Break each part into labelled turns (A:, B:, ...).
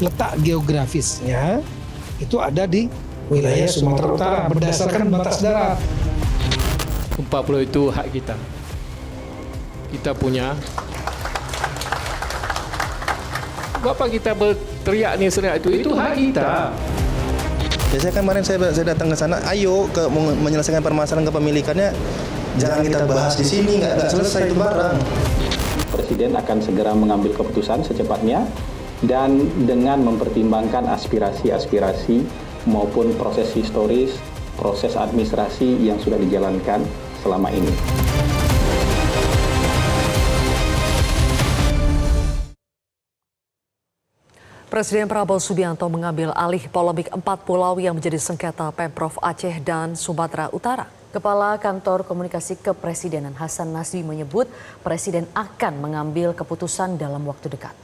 A: letak geografisnya itu ada di wilayah Sumatera Utara berdasarkan batas darat.
B: Gempa pulau itu hak kita. Kita punya. Bapak kita berteriak nih seriak itu hak kita.
C: Biasanya kan kemarin saya datang ke sana, ayo menyelesaikan permasalahan kepemilikannya, jangan kita bahas di sini, nggak selesai itu barang.
D: Presiden akan segera mengambil keputusan secepatnya dan dengan mempertimbangkan aspirasi-aspirasi maupun proses historis, proses administrasi yang sudah dijalankan selama ini.
E: Presiden Prabowo Subianto mengambil alih polemik 4 pulau yang menjadi sengketa Pemprov Aceh dan Sumatera Utara. Kepala Kantor Komunikasi Kepresidenan Hasan Nasbi menyebut Presiden akan mengambil keputusan dalam waktu dekat.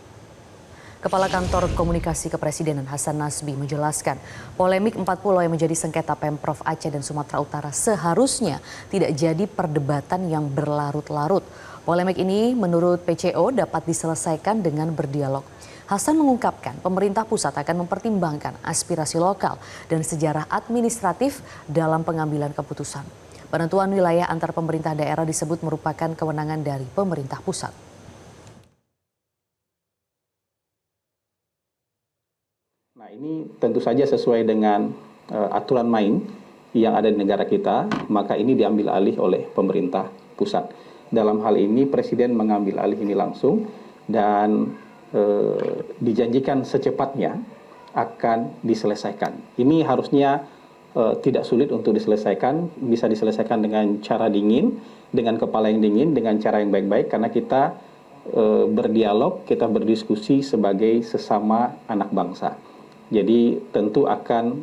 E: Kepala Kantor Komunikasi Kepresidenan Hasan Nasbi menjelaskan polemik 4 pulau yang menjadi sengketa Pemprov Aceh dan Sumatera Utara seharusnya tidak jadi perdebatan yang berlarut-larut. Polemik ini menurut PCO dapat diselesaikan dengan berdialog. Hasan mengungkapkan pemerintah pusat akan mempertimbangkan aspirasi lokal dan sejarah administratif dalam pengambilan keputusan. Penentuan wilayah antar pemerintah daerah disebut merupakan kewenangan dari pemerintah pusat.
D: Nah, ini tentu saja sesuai dengan aturan main yang ada di negara kita, maka ini diambil alih oleh pemerintah pusat. Dalam hal ini Presiden mengambil alih ini langsung dan dijanjikan secepatnya akan diselesaikan. Ini harusnya tidak sulit untuk diselesaikan, bisa diselesaikan dengan cara dingin, dengan kepala yang dingin, dengan cara yang baik-baik, karena kita berdialog, kita berdiskusi sebagai sesama anak bangsa. Jadi tentu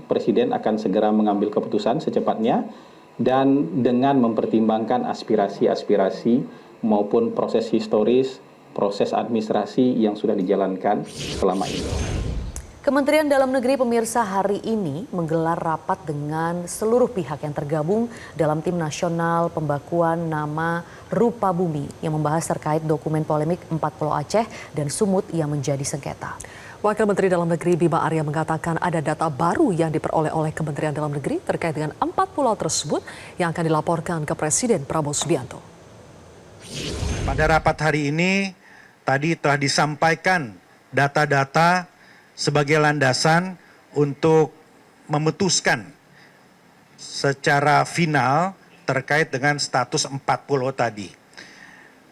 D: Presiden akan segera mengambil keputusan secepatnya dan dengan mempertimbangkan aspirasi-aspirasi maupun proses historis, proses administrasi yang sudah dijalankan selama ini.
E: Kementerian Dalam Negeri pemirsa hari ini menggelar rapat dengan seluruh pihak yang tergabung dalam tim nasional pembakuan nama Rupa Bumi yang membahas terkait dokumen polemik 4 Pulau Aceh dan Sumut yang menjadi sengketa. Wakil Menteri Dalam Negeri Bima Arya mengatakan ada data baru yang diperoleh oleh Kementerian Dalam Negeri terkait dengan 4 pulau tersebut yang akan dilaporkan ke Presiden Prabowo Subianto.
F: Pada rapat hari ini, tadi telah disampaikan data-data sebagai landasan untuk memutuskan secara final terkait dengan status 4 pulau tadi.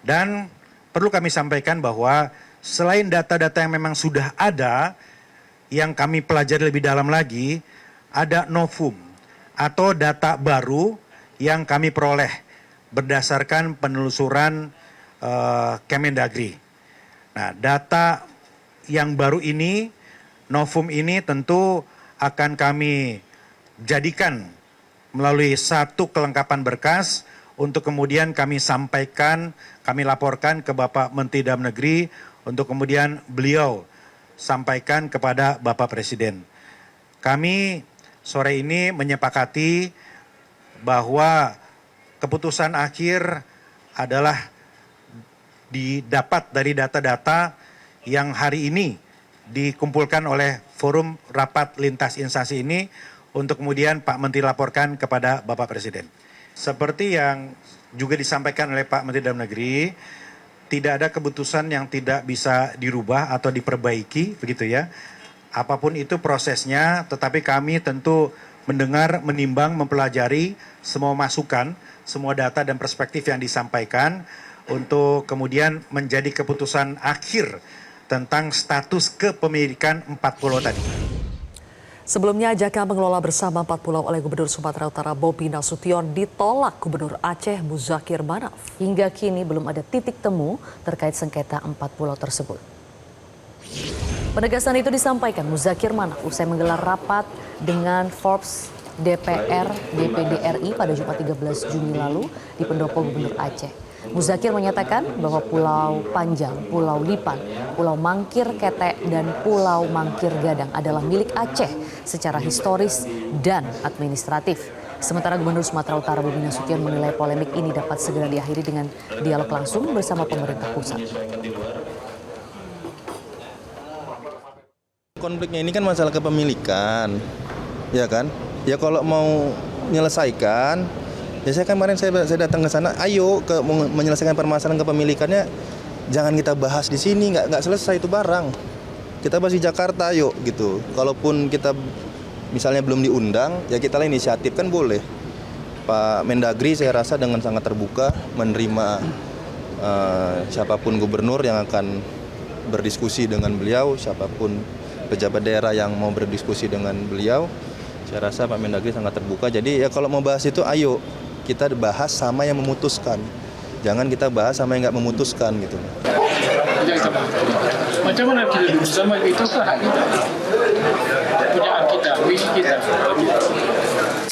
F: Dan perlu kami sampaikan bahwa selain data-data yang memang sudah ada, yang kami pelajari lebih dalam lagi, ada novum atau data baru yang kami peroleh berdasarkan penelusuran Kemendagri. Nah, data yang baru ini, novum ini tentu akan kami jadikan melalui satu kelengkapan berkas untuk kemudian kami sampaikan, kami laporkan ke Bapak Menteri Dalam Negeri untuk kemudian beliau sampaikan kepada Bapak Presiden. Kami sore ini menyepakati bahwa keputusan akhir adalah didapat dari data-data yang hari ini dikumpulkan oleh forum rapat lintas instansi ini untuk kemudian Pak Menteri laporkan kepada Bapak Presiden. Seperti yang juga disampaikan oleh Pak Menteri Dalam Negeri, tidak ada keputusan yang tidak bisa dirubah atau diperbaiki, begitu ya. Apapun itu prosesnya, tetapi kami tentu mendengar, menimbang, mempelajari semua masukan, semua data dan perspektif yang disampaikan untuk kemudian menjadi keputusan akhir tentang status kepemilikan 4 pulau tadi.
E: Sebelumnya ajakan mengelola bersama 4 pulau oleh Gubernur Sumatera Utara Bobi Nasution ditolak Gubernur Aceh Muzakir Manaf. Hingga kini belum ada titik temu terkait sengketa 4 pulau tersebut. Penegasan itu disampaikan Muzakir Manaf usai menggelar rapat dengan Forbes DPR DPD RI pada Jumat 13 Juni lalu di Pendopo Gubernur Aceh. Muzakir menyatakan bahwa Pulau Panjang, Pulau Lipan, Pulau Mangkir Ketek, dan Pulau Mangkir Gadang adalah milik Aceh secara historis dan administratif. Sementara Gubernur Sumatera Utara Bobi Nasution menilai polemik ini dapat segera diakhiri dengan dialog langsung bersama pemerintah pusat.
C: konfliknya ini kan masalah kepemilikan, ya kan? Ya kalau mau menyelesaikan, ya saya kemarin saya datang ke sana, ayo menyelesaikan permasalahan kepemilikannya, jangan kita bahas di sini, nggak selesai itu barang. Kita bahas di Jakarta, ayo gitu. Kalaupun kita misalnya belum diundang, ya kita lah inisiatif kan boleh. Pak Mendagri saya rasa dengan sangat terbuka menerima siapapun gubernur yang akan berdiskusi dengan beliau, siapapun pejabat daerah yang mau berdiskusi dengan beliau. Saya rasa Pak Mendagri sangat terbuka. Jadi ya kalau mau bahas itu, ayo kita bahas sama yang memutuskan. Jangan kita bahas sama yang nggak memutuskan gitu.
G: Macam mana kita duduk sama itu kan hak kita, punyaan kita, milik kita.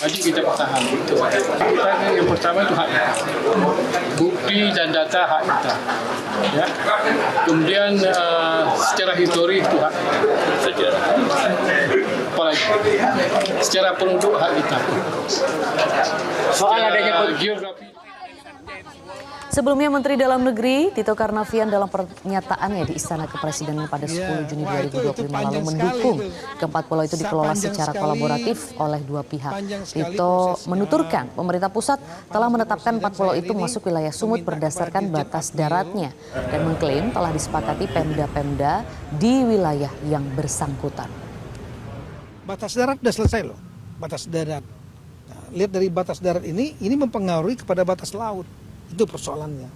G: Maju kita pertahankan itu. Kita yang pertama itu hak kita. Bukti dan data hak kita. Ya. Kemudian secara histori itu hak sejarah. Apalagi secara penduduk hak kita. Soal adanya geografi.
E: Sebelumnya Menteri Dalam Negeri Tito Karnavian dalam pernyataannya di Istana Kepresidenan pada 10 Juni 2025 lalu mendukung keempat pulau itu dikelola secara kolaboratif oleh dua pihak. Tito menuturkan pemerintah pusat telah menetapkan empat pulau itu masuk wilayah Sumut berdasarkan batas daratnya dan mengklaim telah disepakati Pemda-Pemda di wilayah yang bersangkutan.
A: Batas darat sudah selesai loh, batas darat. Nah, lihat dari batas darat ini mempengaruhi kepada batas laut. Itu persoalannya.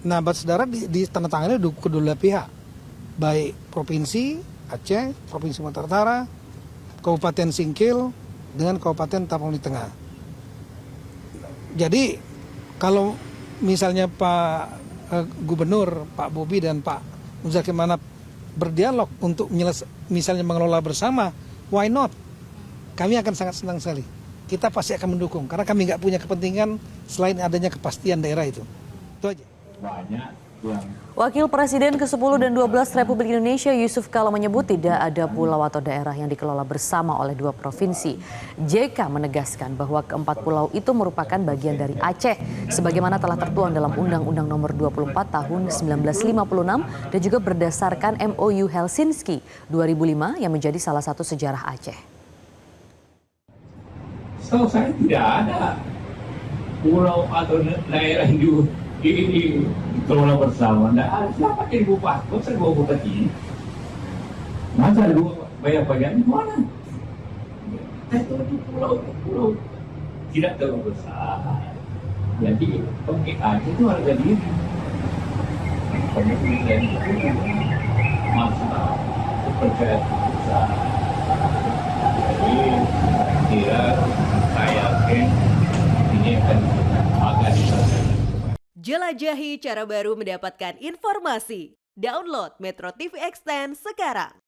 A: Nah, batas darat ditandatangani kedua pihak, baik Provinsi Aceh, Provinsi Sumatera Utara, Kabupaten Singkil, dengan Kabupaten Tapanuli Tengah. Jadi, kalau misalnya Pak Gubernur, Pak Bobi dan Pak Muzakir Manap berdialog untuk misalnya mengelola bersama, why not? Kami akan sangat senang sekali. Kita pasti akan mendukung karena kami nggak punya kepentingan selain adanya kepastian daerah itu. Itu aja.
E: Wakil Presiden ke-10 dan 12 Republik Indonesia Yusuf Kala menyebut tidak ada pulau atau daerah yang dikelola bersama oleh dua provinsi. JK menegaskan bahwa keempat pulau itu merupakan bagian dari Aceh sebagaimana telah tertuang dalam Undang-Undang Nomor 24 Tahun 1956 dan juga berdasarkan MOU Helsinki 2005 yang menjadi salah satu sejarah Aceh.
H: Setahu saya tidak ada pulau atau daerah yang dikelola bersama. Tidak ada. Siapa yang bawa paspor? Saya bawa buka ini. Masa dua bayar-bayar di mana? Itu pulau tidak terlalu besar. Jadi pengkian itu harga diri. Kemudian itu masalah kepercayaan besar. Jadi kira saya yakin ini akan diselesaikan.
I: Jelajahi cara baru mendapatkan informasi. Download Metro TV Extend sekarang.